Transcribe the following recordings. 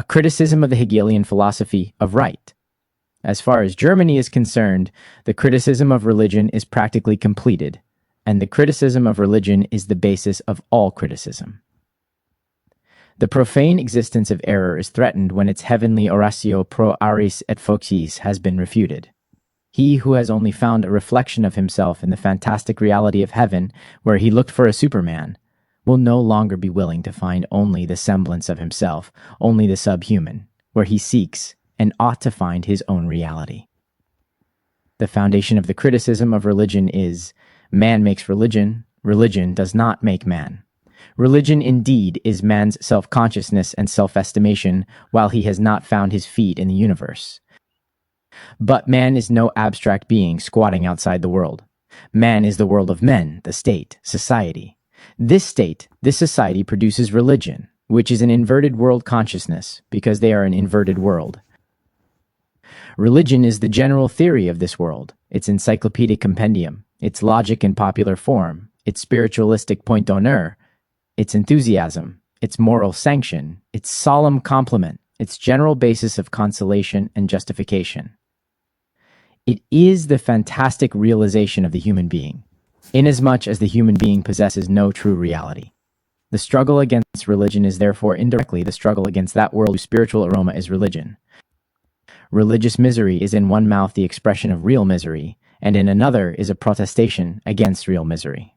criticism of the Hegelian philosophy of right. As far as Germany is concerned, the criticism of religion is practically completed, and the criticism of religion is the basis of all criticism. The profane existence of error is threatened when its heavenly oratio pro aris et focis has been refuted. He who has only found a reflection of himself in the fantastic reality of heaven, where he looked for a Superman, will no longer be willing to find only the semblance of himself, only the subhuman, where he seeks and ought to find his own reality. The foundation of the criticism of religion is, man makes religion, religion does not make man. Religion indeed is man's self-consciousness and self-estimation while he has not found his feet in the universe. But man is no abstract being squatting outside the world. Man is the world of men, the state, society. This state, this society produces religion, which is an inverted world consciousness, because they are an inverted world. Religion is the general theory of this world, its encyclopedic compendium, its logic in popular form, its spiritualistic point d'honneur, its enthusiasm, its moral sanction, its solemn complement, its general basis of consolation and justification. It is the fantastic realization of the human being, inasmuch as the human being possesses no true reality. The struggle against religion is therefore indirectly the struggle against that world whose spiritual aroma is religion. Religious misery is in one mouth the expression of real misery, and in another is a protestation against real misery.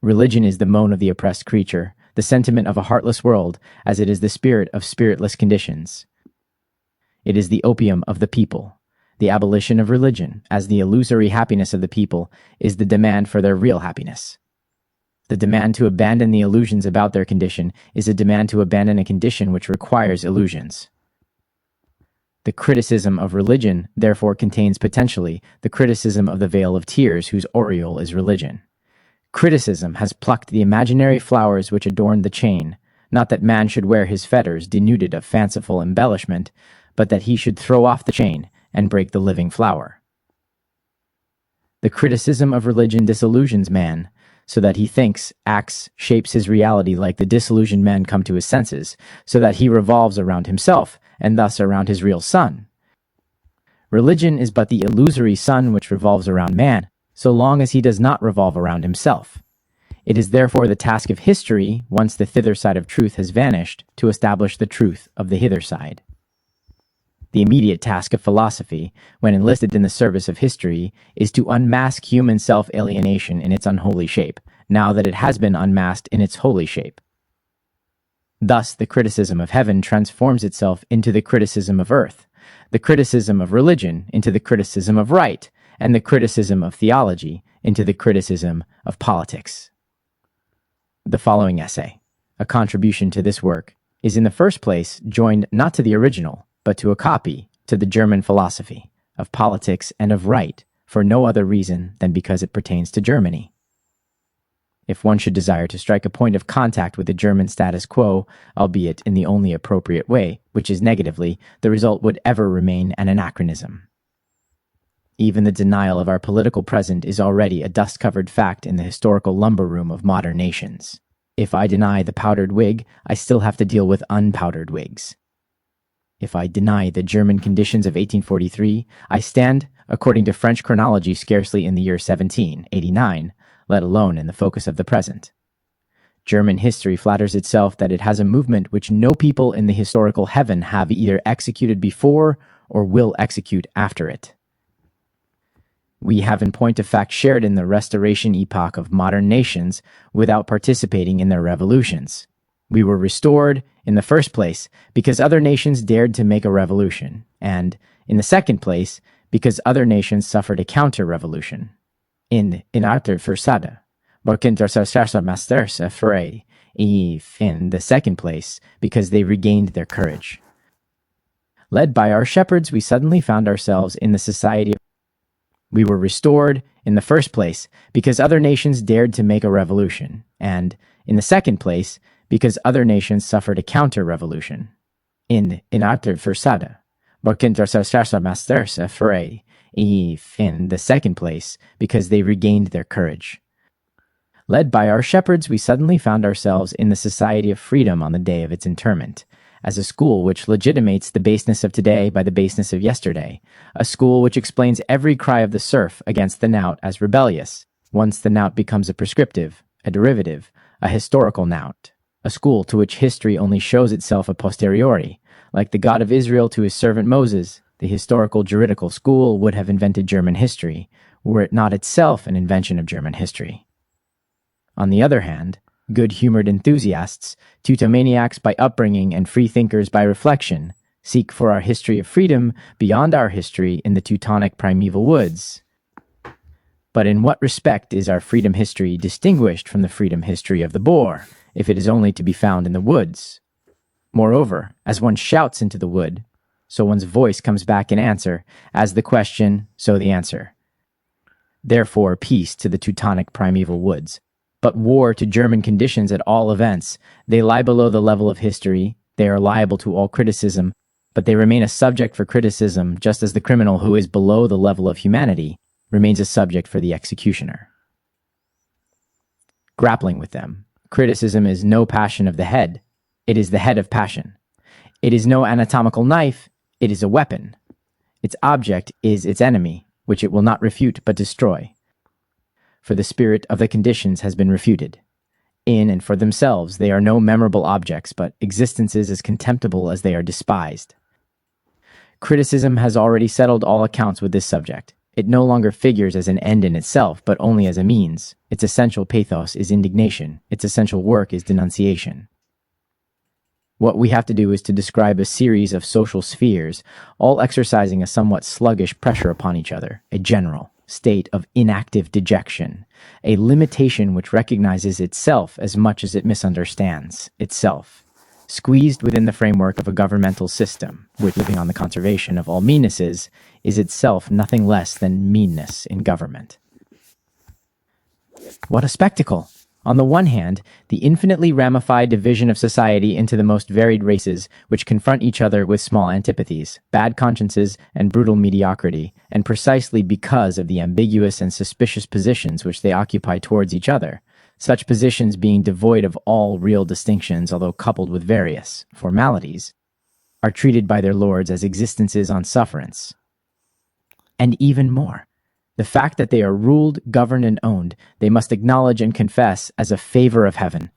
Religion is the moan of the oppressed creature, the sentiment of a heartless world, as it is the spirit of spiritless conditions. It is the opium of the people. The abolition of religion, as the illusory happiness of the people, is the demand for their real happiness. The demand to abandon the illusions about their condition is a demand to abandon a condition which requires illusions. The criticism of religion, therefore, contains potentially the criticism of the veil of tears whose aureole is religion. Criticism has plucked the imaginary flowers which adorned the chain, not that man should wear his fetters denuded of fanciful embellishment, but that he should throw off the chain and break the living flower. The criticism of religion disillusions man, so that he thinks, acts, shapes his reality like the disillusioned man come to his senses, so that he revolves around himself, and thus around his real sun. Religion is but the illusory sun which revolves around man, so long as he does not revolve around himself. It is therefore the task of history, once the thither side of truth has vanished, to establish the truth of the hither side. The immediate task of philosophy, when enlisted in the service of history, is to unmask human self-alienation in its unholy shape, now that it has been unmasked in its holy shape. Thus, the criticism of heaven transforms itself into the criticism of earth, the criticism of religion into the criticism of right, and the criticism of theology into the criticism of politics. The following essay, a contribution to this work, is in the first place joined not to the original, but to a copy to the German philosophy of politics and of right, for no other reason than because it pertains to Germany. If one should desire to strike a point of contact with the German status quo, albeit in the only appropriate way, which is negatively, the result would ever remain an anachronism. Even the denial of our political present is already a dust-covered fact in the historical lumber room of modern nations. If I deny the powdered wig, I still have to deal with unpowdered wigs. If I deny the German conditions of 1843, I stand, according to French chronology, scarcely in the year 1789, let alone in the focus of the present. German history flatters itself that it has a movement which no people in the historical heaven have either executed before or will execute after it. We have in point of fact shared in the restoration epoch of modern nations without participating in their revolutions. We were restored, in the first place, because other nations dared to make a revolution, and, in the second place, because other nations suffered a counter-revolution. In the second place, because they regained their courage. Led by our shepherds, we suddenly found ourselves in the society of... We were restored, in the first place, because other nations dared to make a revolution, and, in the second place, because other nations suffered a counter-revolution. In the second place, because they regained their courage. Led by our shepherds, we suddenly found ourselves in the society of freedom on the day of its interment, as a school which legitimates the baseness of today by the baseness of yesterday, a school which explains every cry of the serf against the knout as rebellious, once the knout becomes a prescriptive, a derivative, a historical knout, a school to which history only shows itself a posteriori, like the God of Israel to his servant Moses. The historical juridical school would have invented German history, were it not itself an invention of German history. On the other hand, good-humored enthusiasts, Teutomaniacs by upbringing and freethinkers by reflection, seek for our history of freedom beyond our history in the Teutonic primeval woods. But in what respect is our freedom history distinguished from the freedom history of the boar, if it is only to be found in the woods? Moreover, as one shouts into the wood, so one's voice comes back in answer, as the question, so the answer. Therefore, peace to the Teutonic primeval woods, but war to German conditions at all events. They lie below the level of history, they are liable to all criticism, but they remain a subject for criticism, just as the criminal who is below the level of humanity remains a subject for the executioner. Grappling with them, criticism is no passion of the head, it is the head of passion. It is no anatomical knife, it is a weapon. Its object is its enemy, which it will not refute but destroy. For the spirit of the conditions has been refuted. In and for themselves they are no memorable objects, but existences as contemptible as they are despised. Criticism has already settled all accounts with this subject. It no longer figures as an end in itself, but only as a means. Its essential pathos is indignation. Its essential work is denunciation. What we have to do is to describe a series of social spheres, all exercising a somewhat sluggish pressure upon each other, a general state of inactive dejection, a limitation which recognizes itself as much as it misunderstands itself, squeezed within the framework of a governmental system, which, living on the conservation of all meannesses, is itself nothing less than meanness in government. What a spectacle! On the one hand, the infinitely ramified division of society into the most varied races, which confront each other with small antipathies, bad consciences, and brutal mediocrity, and precisely because of the ambiguous and suspicious positions which they occupy towards each other, such positions being devoid of all real distinctions, although coupled with various formalities, are treated by their lords as existences on sufferance. And even more, the fact that they are ruled, governed, and owned, they must acknowledge and confess as a favor of heaven.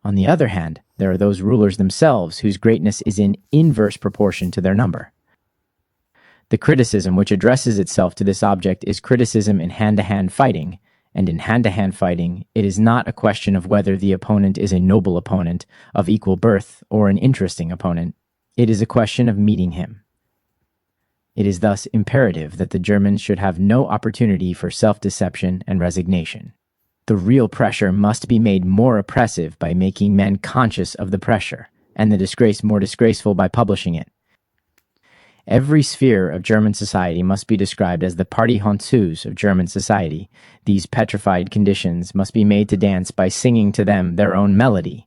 On the other hand, there are those rulers themselves whose greatness is in inverse proportion to their number. The criticism which addresses itself to this object is criticism in hand-to-hand fighting, and in hand-to-hand fighting, it is not a question of whether the opponent is a noble opponent of equal birth or an interesting opponent. It is a question of meeting him. It is thus imperative that the Germans should have no opportunity for self-deception and resignation. The real pressure must be made more oppressive by making men conscious of the pressure, and the disgrace more disgraceful by publishing it. Every sphere of German society must be described as the party honsus of German society. These petrified conditions must be made to dance by singing to them their own melody.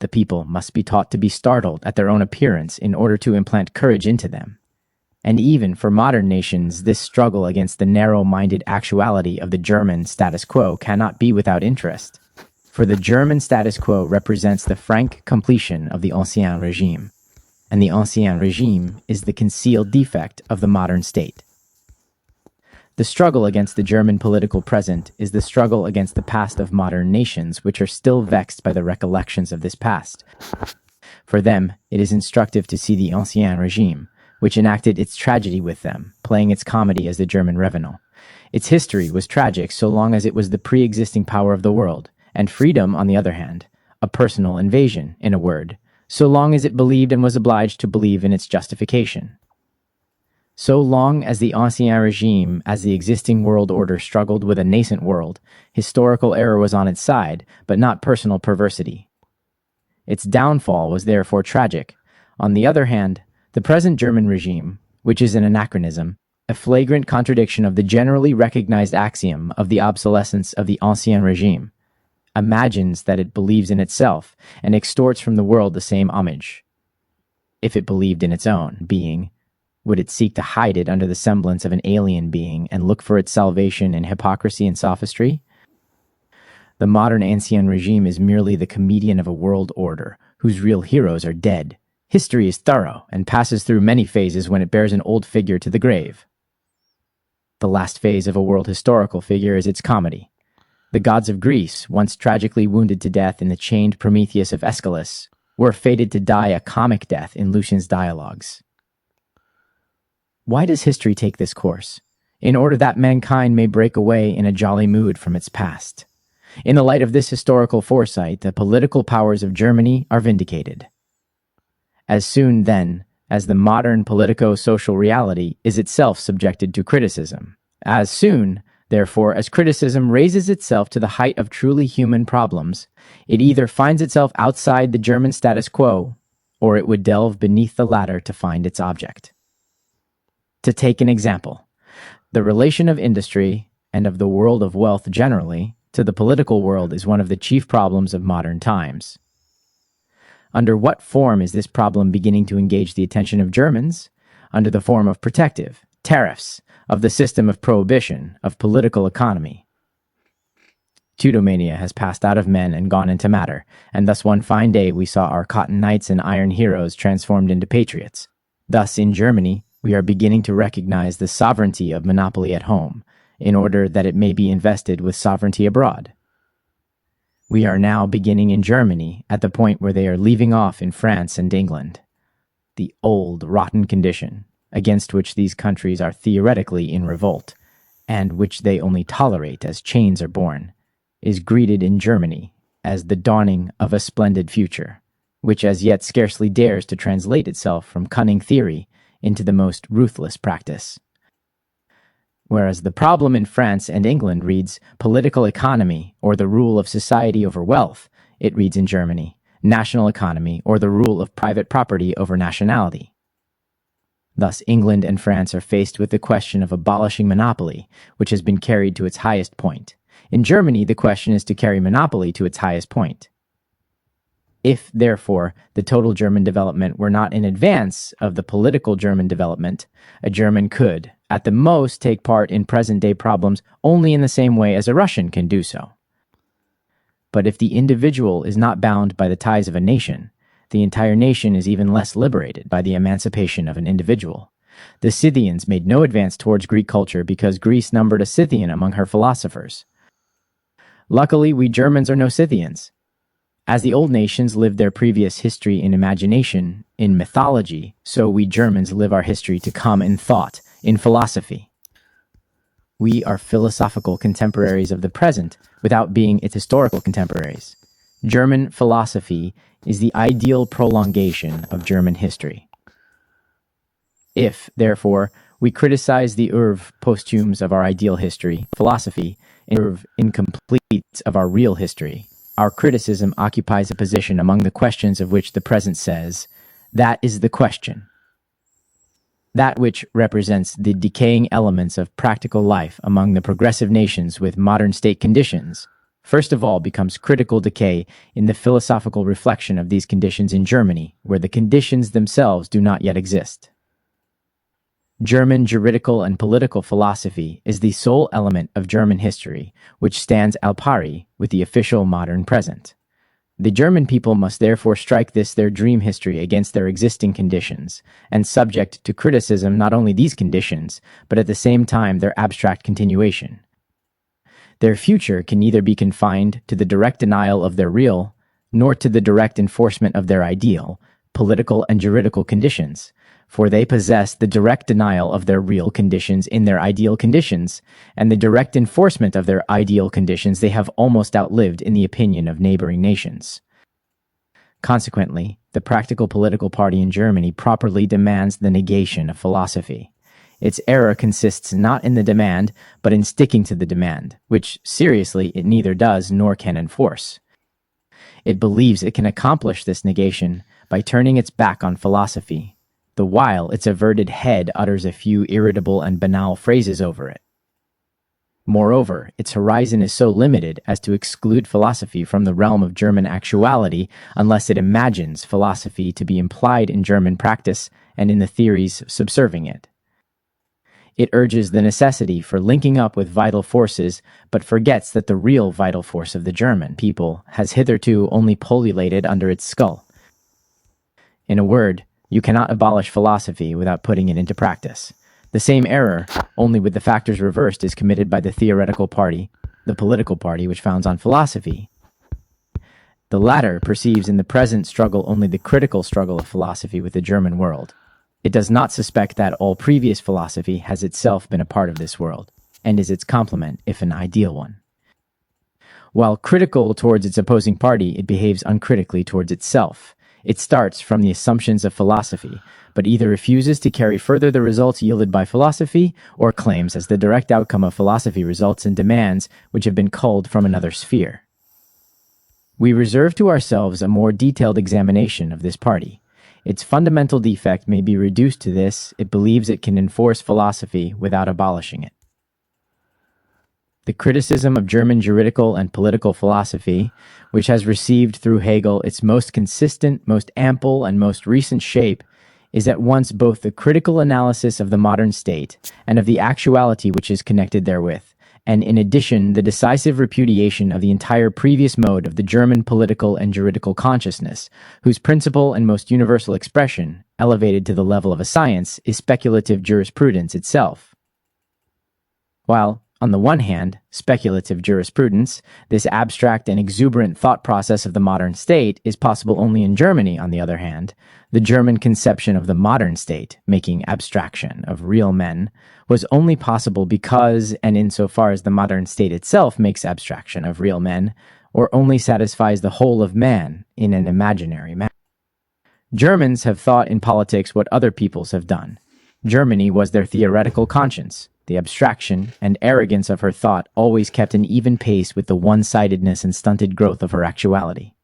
The people must be taught to be startled at their own appearance in order to implant courage into them. And even for modern nations, this struggle against the narrow-minded actuality of the German status quo cannot be without interest. For the German status quo represents the frank completion of the Ancien Régime, and the Ancien Régime is the concealed defect of the modern state. The struggle against the German political present is the struggle against the past of modern nations, which are still vexed by the recollections of this past. For them, it is instructive to see the Ancien Régime, which enacted its tragedy with them, playing its comedy as the German Revenant. Its history was tragic so long as it was the pre-existing power of the world, and freedom, on the other hand, a personal invasion, in a word, so long as it believed and was obliged to believe in its justification. So long as the Ancien Régime, as the existing world order, struggled with a nascent world, historical error was on its side, but not personal perversity. Its downfall was therefore tragic. On the other hand, the present German regime, which is an anachronism, a flagrant contradiction of the generally recognized axiom of the obsolescence of the Ancien Régime, imagines that it believes in itself and extorts from the world the same homage. If it believed in its own being, would it seek to hide it under the semblance of an alien being and look for its salvation in hypocrisy and sophistry? The modern Ancien Régime is merely the comedian of a world order, whose real heroes are dead. History is thorough and passes through many phases when it bears an old figure to the grave. The last phase of a world historical figure is its comedy. The gods of Greece, once tragically wounded to death in the chained Prometheus of Aeschylus, were fated to die a comic death in Lucian's dialogues. Why does history take this course? In order that mankind may break away in a jolly mood from its past. In the light of this historical foresight, the political powers of Germany are vindicated. As soon, then, as the modern politico-social reality is itself subjected to criticism, as soon, therefore, as criticism raises itself to the height of truly human problems, it either finds itself outside the German status quo, or it would delve beneath the latter to find its object. To take an example, the relation of industry, and of the world of wealth generally, to the political world is one of the chief problems of modern times. Under what form is this problem beginning to engage the attention of Germans? Under the form of protective, tariffs, of the system of prohibition, of political economy. Teutomania has passed out of men and gone into matter, and thus one fine day we saw our cotton knights and iron heroes transformed into patriots. Thus, in Germany, we are beginning to recognize the sovereignty of monopoly at home, in order that it may be invested with sovereignty abroad. We are now beginning in Germany at the point where they are leaving off in France and England. The old, rotten condition, against which these countries are theoretically in revolt, and which they only tolerate as chains are born, is greeted in Germany as the dawning of a splendid future, which as yet scarcely dares to translate itself from cunning theory into the most ruthless practice. Whereas the problem in France and England reads political economy or the rule of society over wealth, it reads in Germany national economy or the rule of private property over nationality. Thus, England and France are faced with the question of abolishing monopoly, which has been carried to its highest point. In Germany, the question is to carry monopoly to its highest point. If, therefore, the total German development were not in advance of the political German development, a German could, at the most, take part in present-day problems only in the same way as a Russian can do so. But if the individual is not bound by the ties of a nation, the entire nation is even less liberated by the emancipation of an individual. The Scythians made no advance towards Greek culture because Greece numbered a Scythian among her philosophers. Luckily, we Germans are no Scythians. As the old nations lived their previous history in imagination, in mythology, so we Germans live our history to come in thought, in philosophy. We are philosophical contemporaries of the present without being its historical contemporaries. German philosophy is the ideal prolongation of German history. If, therefore, we criticize the oeuvre posthumes of our ideal history, philosophy, and oeuvre incomplete of our real history, our criticism occupies a position among the questions of which the present says, that is the question. That which represents the decaying elements of practical life among the progressive nations with modern state conditions, first of all becomes critical decay in the philosophical reflection of these conditions in Germany, where the conditions themselves do not yet exist. German juridical and political philosophy is the sole element of German history which stands al pari with the official modern present. The German people must therefore strike this their dream history against their existing conditions, and subject to criticism not only these conditions, but at the same time their abstract continuation. Their future can neither be confined to the direct denial of their real, nor to the direct enforcement of their ideal, political and juridical conditions, for they possess the direct denial of their real conditions in their ideal conditions, and the direct enforcement of their ideal conditions they have almost outlived in the opinion of neighboring nations. Consequently, the practical political party in Germany properly demands the negation of philosophy. Its error consists not in the demand, but in sticking to the demand, which, seriously, it neither does nor can enforce. It believes it can accomplish this negation by turning its back on philosophy, the while its averted head utters a few irritable and banal phrases over it. Moreover, its horizon is so limited as to exclude philosophy from the realm of German actuality unless it imagines philosophy to be implied in German practice and in the theories subserving it. It urges the necessity for linking up with vital forces, but forgets that the real vital force of the German people has hitherto only pullulated under its skull. In a word, you cannot abolish philosophy without putting it into practice. The same error, only with the factors reversed, is committed by the theoretical party, the political party which founds on philosophy. The latter perceives in the present struggle only the critical struggle of philosophy with the German world. It does not suspect that all previous philosophy has itself been a part of this world, and is its complement, if an ideal one. While critical towards its opposing party, it behaves uncritically towards itself. It starts from the assumptions of philosophy, but either refuses to carry further the results yielded by philosophy, or claims as the direct outcome of philosophy results in demands which have been culled from another sphere. We reserve to ourselves a more detailed examination of this party. Its fundamental defect may be reduced to this: it believes it can enforce philosophy without abolishing it. The criticism of German juridical and political philosophy, which has received through Hegel its most consistent, most ample, and most recent shape, is at once both the critical analysis of the modern state and of the actuality which is connected therewith, and in addition the decisive repudiation of the entire previous mode of the German political and juridical consciousness, whose principal and most universal expression, elevated to the level of a science, is speculative jurisprudence itself. While, on the one hand, speculative jurisprudence, this abstract and exuberant thought process of the modern state, is possible only in Germany. On the other hand, the German conception of the modern state, making abstraction of real men, was only possible because, and insofar as the modern state itself makes abstraction of real men, or only satisfies the whole of man in an imaginary manner. Germans have thought in politics what other peoples have done. Germany was their theoretical conscience. The abstraction and arrogance of her thought always kept an even pace with the one-sidedness and stunted growth of her actuality.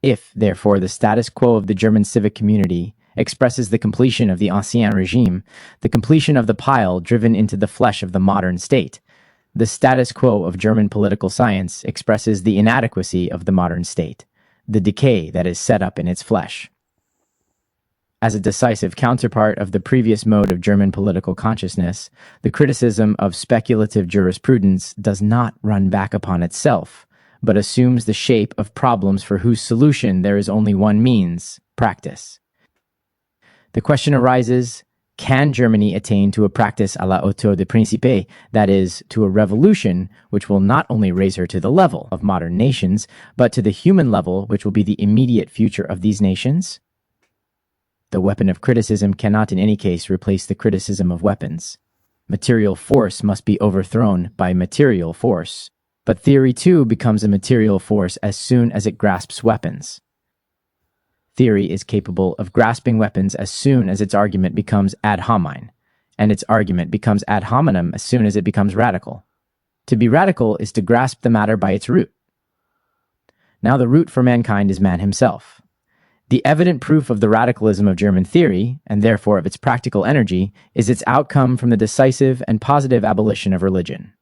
If, therefore, the status quo of the German civic community expresses the completion of the Ancien Regime, the completion of the pile driven into the flesh of the modern state, the status quo of German political science expresses the inadequacy of the modern state, the decay that is set up in its flesh. As a decisive counterpart of the previous mode of German political consciousness, the criticism of speculative jurisprudence does not run back upon itself, but assumes the shape of problems for whose solution there is only one means: practice. The question arises, can Germany attain to a practice à la hauteur des principes, that is, to a revolution which will not only raise her to the level of modern nations, but to the human level which will be the immediate future of these nations? The weapon of criticism cannot in any case replace the criticism of weapons. Material force must be overthrown by material force. But theory too becomes a material force as soon as it grasps weapons. Theory is capable of grasping weapons as soon as its argument becomes ad hominem, and its argument becomes ad hominem as soon as it becomes radical. To be radical is to grasp the matter by its root. Now the root for mankind is man himself. The evident proof of the radicalism of German theory, and therefore of its practical energy, is its outcome from the decisive and positive abolition of religion.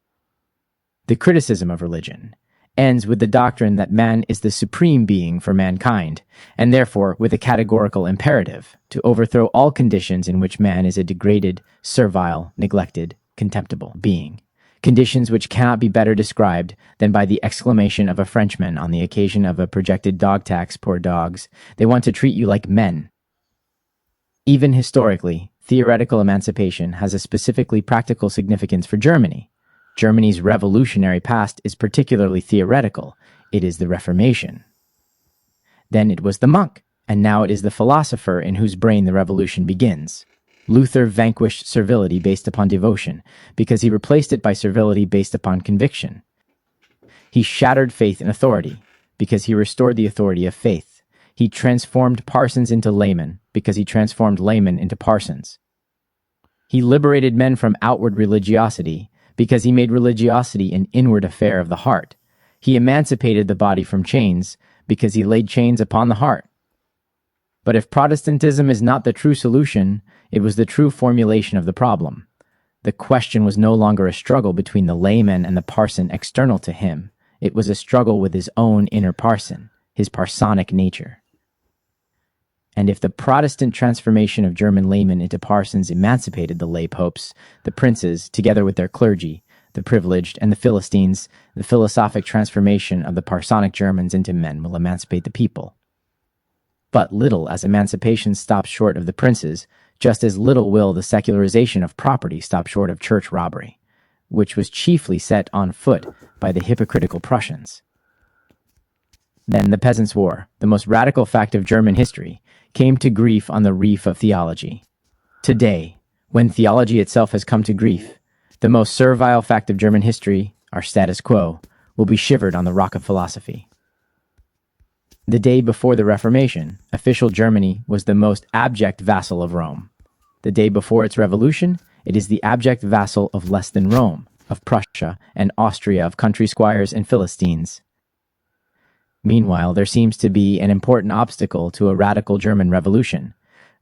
The criticism of religion ends with the doctrine that man is the supreme being for mankind, and therefore with a categorical imperative to overthrow all conditions in which man is a degraded, servile, neglected, contemptible being. Conditions which cannot be better described than by the exclamation of a Frenchman on the occasion of a projected dog tax: poor dogs, they want to treat you like men. Even historically, theoretical emancipation has a specifically practical significance for Germany. Germany's revolutionary past is particularly theoretical. It is the Reformation. Then it was the monk, and now it is the philosopher in whose brain the revolution begins. Luther vanquished servility based upon devotion, because he replaced it by servility based upon conviction. He shattered faith in authority, because he restored the authority of faith. He transformed parsons into laymen, because he transformed laymen into parsons. He liberated men from outward religiosity, because he made religiosity an inward affair of the heart. He emancipated the body from chains, because he laid chains upon the heart. But if Protestantism is not the true solution, it was the true formulation of the problem. The question was no longer a struggle between the layman and the parson external to him. It was a struggle with his own inner parson, his parsonic nature. And if the Protestant transformation of German laymen into parsons emancipated the lay popes, the princes, together with their clergy, the privileged, and the Philistines, the philosophic transformation of the parsonic Germans into men will emancipate the people. but little as emancipation stops short of the princes, just as little will the secularization of property stop short of church robbery, which was chiefly set on foot by the hypocritical Prussians. Then the Peasants' War, the most radical fact of German history, came to grief on the reef of theology. Today, when theology itself has come to grief, the most servile fact of German history, our status quo, will be shivered on the rock of philosophy. The day before the Reformation, official Germany was the most abject vassal of Rome. The day before its revolution, it is the abject vassal of less than Rome, of Prussia and Austria, of country squires and Philistines. Meanwhile, there seems to be an important obstacle to a radical German revolution.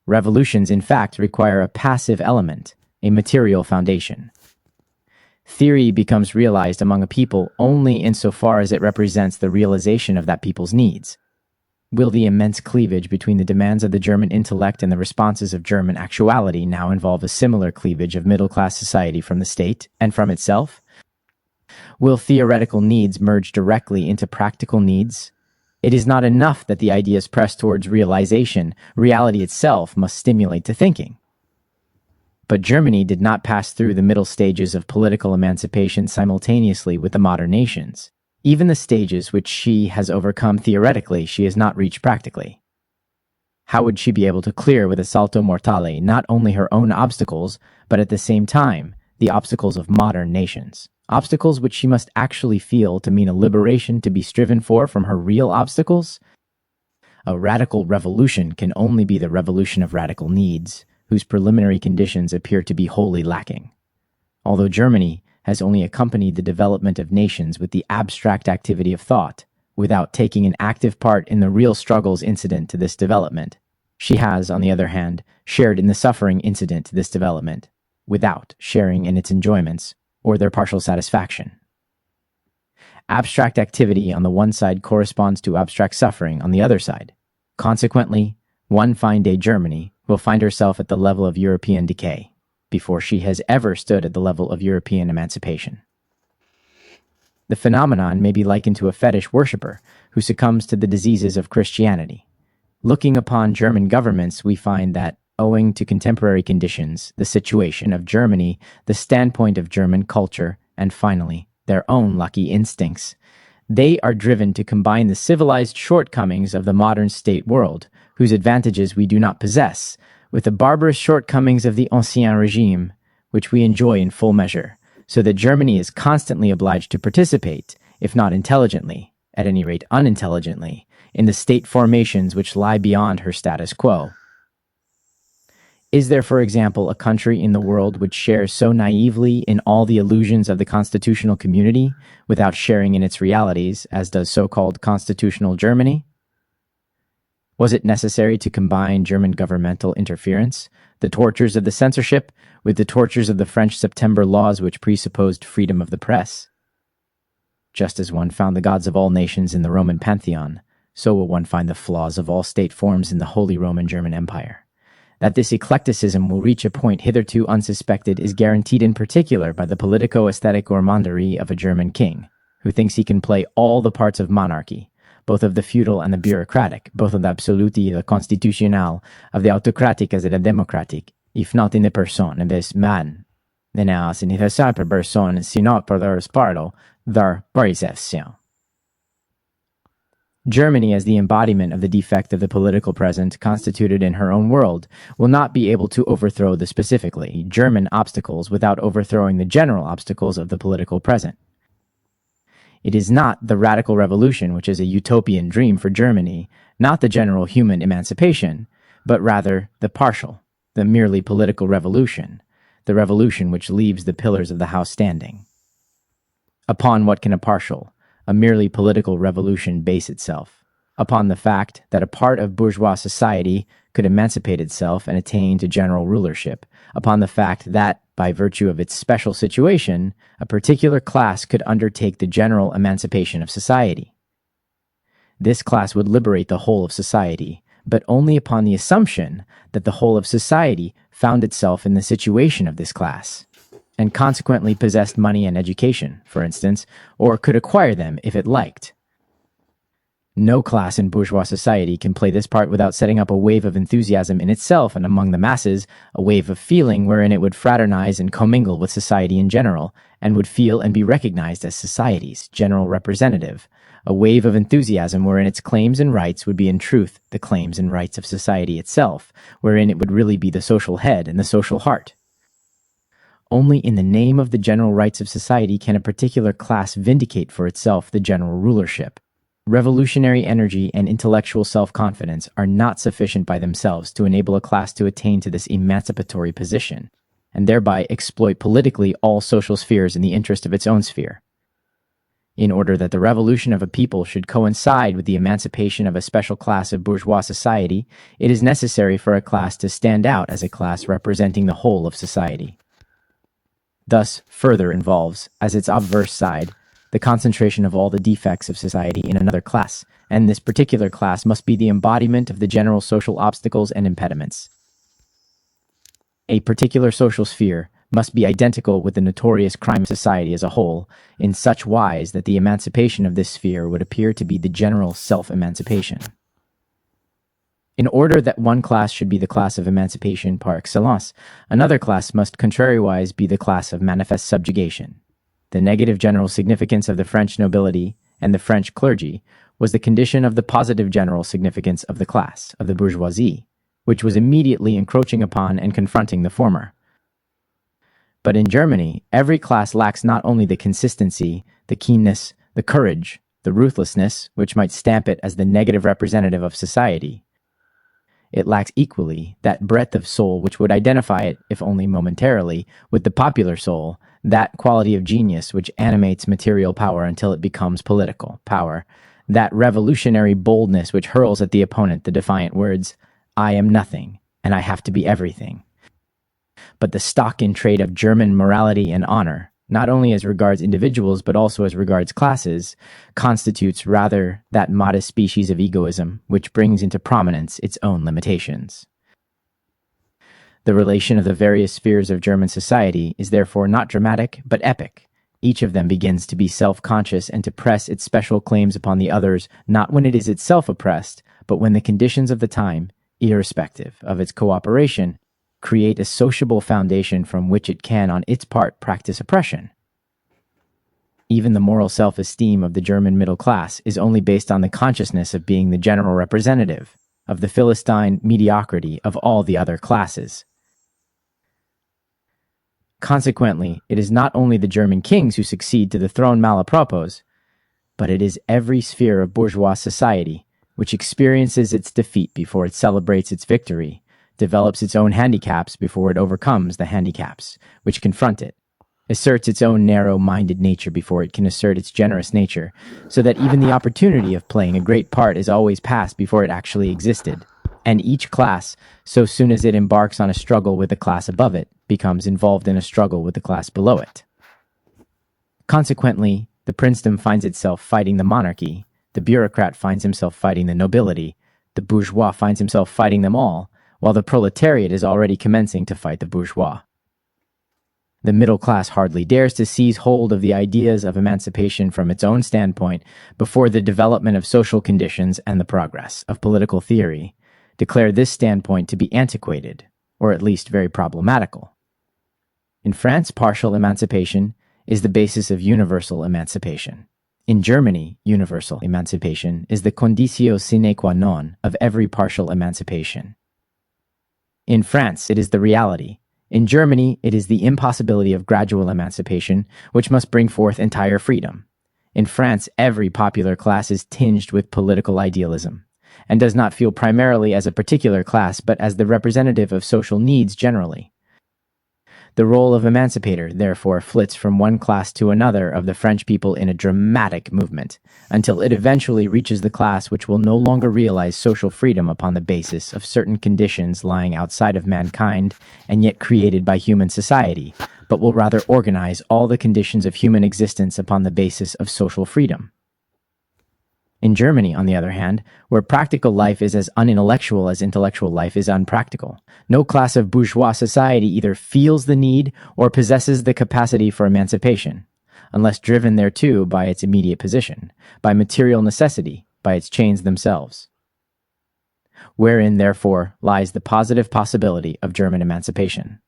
Revolutions, in fact, require a passive element, a material foundation. Theory becomes realized among a people only insofar as it represents the realization of that people's needs. Will the immense cleavage between the demands of the German intellect and the responses of German actuality now involve a similar cleavage of middle-class society from the state and from itself? Will theoretical needs merge directly into practical needs? It is not enough that the ideas press towards realization. Reality itself must stimulate to thinking. But Germany did not pass through the middle stages of political emancipation simultaneously with the modern nations. Even the stages which she has overcome theoretically, she has not reached practically. How would she be able to clear with a salto mortale not only her own obstacles, but at the same time, the obstacles of modern nations? Obstacles which she must actually feel to mean a liberation to be striven for from her real obstacles? A radical revolution can only be the revolution of radical needs, whose preliminary conditions appear to be wholly lacking. Although Germany has only accompanied the development of nations with the abstract activity of thought, without taking an active part in the real struggles incident to this development, she has, on the other hand, shared in the suffering incident to this development, without sharing in its enjoyments or their partial satisfaction. Abstract activity on the one side corresponds to abstract suffering on the other side. Consequently, one fine day Germany will find herself at the level of European decay, before she has ever stood at the level of European emancipation. The phenomenon may be likened to a fetish worshipper who succumbs to the diseases of Christianity. Looking upon German governments, we find that, owing to contemporary conditions, the situation of Germany, the standpoint of German culture, and finally, their own lucky instincts, they are driven to combine the civilized shortcomings of the modern state world, whose advantages we do not possess, with the barbarous shortcomings of the Ancien Regime, which we enjoy in full measure, so that Germany is constantly obliged to participate, if not intelligently, at any rate unintelligently, in the state formations which lie beyond her status quo. Is there, for example, a country in the world which shares so naively in all the illusions of the constitutional community, without sharing in its realities, as does so-called constitutional Germany? Was it necessary to combine German governmental interference, the tortures of the censorship, with the tortures of the French September laws which presupposed freedom of the press? Just as one found the gods of all nations in the Roman pantheon, so will one find the flaws of all state forms in the Holy Roman German Empire. That this eclecticism will reach a point hitherto unsuspected is guaranteed in particular by the politico-aesthetic gourmanderie of a German king, who thinks he can play all the parts of monarchy, both of the feudal and the bureaucratic, both of the absoluti, the constitutional, of the autocratic as the democratic, if not in the person, bes man, den är sin intressant per person, sino per their spardo, their perception. Germany, as the embodiment of the defect of the political present constituted in her own world, will not be able to overthrow the specifically German obstacles without overthrowing the general obstacles of the political present. It is not the radical revolution which is a utopian dream for Germany, not the general human emancipation, but rather the partial, the merely political revolution, the revolution which leaves the pillars of the house standing. Upon what can a partial, a merely political revolution base itself? Upon the fact that a part of bourgeois society could emancipate itself and attain to general rulership, upon the fact that, by virtue of its special situation, a particular class could undertake the general emancipation of society. This class would liberate the whole of society, but only upon the assumption that the whole of society found itself in the situation of this class, and consequently possessed money and education, for instance, or could acquire them if it liked. No class in bourgeois society can play this part without setting up a wave of enthusiasm in itself and among the masses, a wave of feeling wherein it would fraternize and commingle with society in general, and would feel and be recognized as society's general representative. A wave of enthusiasm wherein its claims and rights would be in truth the claims and rights of society itself, wherein it would really be the social head and the social heart. Only in the name of the general rights of society can a particular class vindicate for itself the general rulership. Revolutionary energy and intellectual self-confidence are not sufficient by themselves to enable a class to attain to this emancipatory position, and thereby exploit politically all social spheres in the interest of its own sphere. In order that the revolution of a people should coincide with the emancipation of a special class of bourgeois society, it is necessary for a class to stand out as a class representing the whole of society. Thus, further involves, as its obverse side, the concentration of all the defects of society in another class, and this particular class must be the embodiment of the general social obstacles and impediments. A particular social sphere must be identical with the notorious crime of society as a whole, in such wise that the emancipation of this sphere would appear to be the general self-emancipation. In order that one class should be the class of emancipation par excellence, another class must contrariwise be the class of manifest subjugation. The negative general significance of the French nobility and the French clergy was the condition of the positive general significance of the class, of the bourgeoisie, which was immediately encroaching upon and confronting the former. But in Germany, every class lacks not only the consistency, the keenness, the courage, the ruthlessness, which might stamp it as the negative representative of society. It lacks equally that breadth of soul which would identify it, if only momentarily, with the popular soul, that quality of genius which animates material power until it becomes political power, that revolutionary boldness which hurls at the opponent the defiant words, "I am nothing, and I have to be everything." But the stock in trade of German morality and honor, not only as regards individuals but also as regards classes, constitutes rather that modest species of egoism which brings into prominence its own limitations. The relation of the various spheres of German society is therefore not dramatic but epic. Each of them begins to be self-conscious and to press its special claims upon the others, not when it is itself oppressed, but when the conditions of the time, irrespective of its cooperation, create a sociable foundation from which it can on its part practice oppression. Even the moral self-esteem of the German middle class is only based on the consciousness of being the general representative of the Philistine mediocrity of all the other classes. Consequently, it is not only the German kings who succeed to the throne malapropos, but it is every sphere of bourgeois society which experiences its defeat before it celebrates its victory, develops its own handicaps before it overcomes the handicaps which confront it, asserts its own narrow-minded nature before it can assert its generous nature, so that even the opportunity of playing a great part is always past before it actually existed. And each class, so soon as it embarks on a struggle with the class above it, becomes involved in a struggle with the class below it. Consequently, the princedom finds itself fighting the monarchy, the bureaucrat finds himself fighting the nobility, the bourgeois finds himself fighting them all, while the proletariat is already commencing to fight the bourgeois. The middle class hardly dares to seize hold of the ideas of emancipation from its own standpoint before the development of social conditions and the progress of political theory declare this standpoint to be antiquated, or at least very problematical. In France, partial emancipation is the basis of universal emancipation. In Germany, universal emancipation is the conditio sine qua non of every partial emancipation. In France, it is the reality. In Germany, it is the impossibility of gradual emancipation, which must bring forth entire freedom. In France, every popular class is tinged with political idealism, and does not feel primarily as a particular class, but as the representative of social needs generally. The role of emancipator, therefore, flits from one class to another of the French people in a dramatic movement, until it eventually reaches the class which will no longer realize social freedom upon the basis of certain conditions lying outside of mankind and yet created by human society, but will rather organize all the conditions of human existence upon the basis of social freedom. In Germany, on the other hand, where practical life is as unintellectual as intellectual life is unpractical, no class of bourgeois society either feels the need or possesses the capacity for emancipation, unless driven thereto by its immediate position, by material necessity, by by its chains themselves. Wherein, therefore, lies the positive possibility of German emancipation?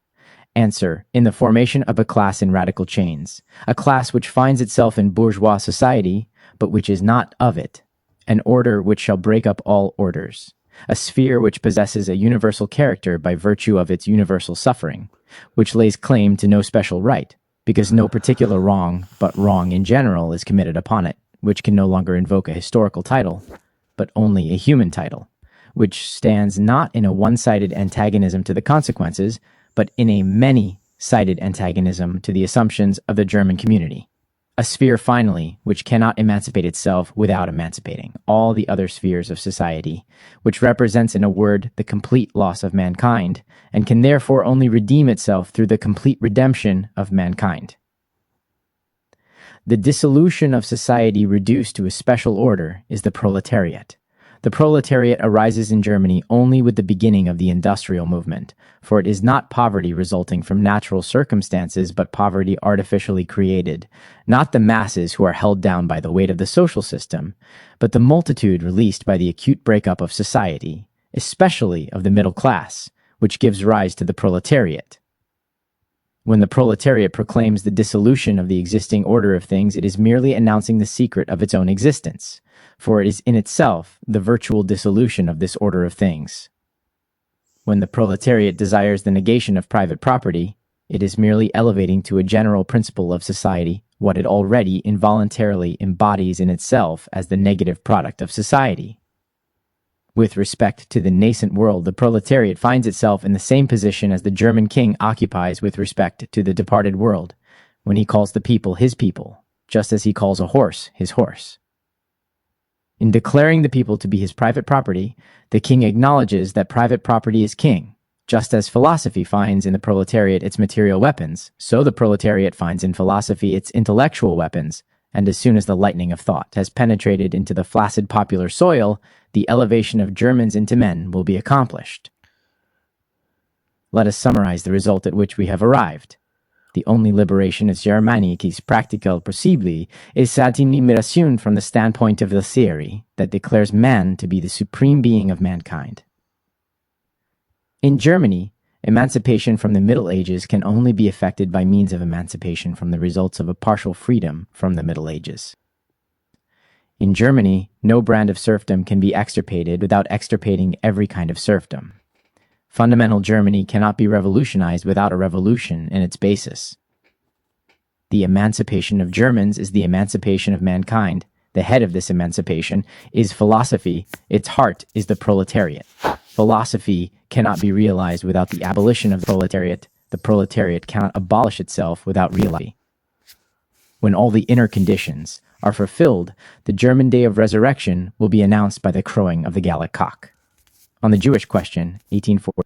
Answer: in the formation of a class in radical chains, a class which finds itself in bourgeois society, but which is not of it, an order which shall break up all orders, a sphere which possesses a universal character by virtue of its universal suffering, which lays claim to no special right, because no particular wrong, but wrong in general, is committed upon it, which can no longer invoke a historical title, but only a human title, which stands not in a one-sided antagonism to the consequences, but in a many-sided antagonism to the assumptions of the German community. A sphere, finally, which cannot emancipate itself without emancipating all the other spheres of society, which represents, in a word, the complete loss of mankind, and can therefore only redeem itself through the complete redemption of mankind. The dissolution of society reduced to a special order is the proletariat. The proletariat arises in Germany only with the beginning of the industrial movement, for it is not poverty resulting from natural circumstances, but poverty artificially created, not the masses who are held down by the weight of the social system, but the multitude released by the acute breakup of society, especially of the middle class, which gives rise to the proletariat. When the proletariat proclaims the dissolution of the existing order of things, it is merely announcing the secret of its own existence, for it is in itself the virtual dissolution of this order of things. When the proletariat desires the negation of private property, it is merely elevating to a general principle of society what it already involuntarily embodies in itself as the negative product of society. With respect to the nascent world, the proletariat finds itself in the same position as the German king occupies with respect to the departed world, when he calls the people his people, just as he calls a horse his horse. In declaring the people to be his private property, the king acknowledges that private property is king. Just as philosophy finds in the proletariat its material weapons, so the proletariat finds in philosophy its intellectual weapons, and as soon as the lightning of thought has penetrated into the flaccid popular soil, the elevation of Germans into men will be accomplished. Let us summarize the result at which we have arrived. The only liberation is Germanique is practical possibly is cette elimination from the standpoint of the theory that declares man to be the supreme being of mankind. In Germany, emancipation from the Middle Ages can only be effected by means of emancipation from the results of a partial freedom from the Middle Ages. In Germany, no brand of serfdom can be extirpated without extirpating every kind of serfdom. Fundamental Germany cannot be revolutionized without a revolution in its basis. The emancipation of Germans is the emancipation of mankind. The head of this emancipation is philosophy. Its heart is the proletariat. Philosophy cannot be realized without the abolition of the proletariat. The proletariat cannot abolish itself without reality. When all the inner conditions are fulfilled, the German day of resurrection will be announced by the crowing of the Gallic cock. On the Jewish question, 1840.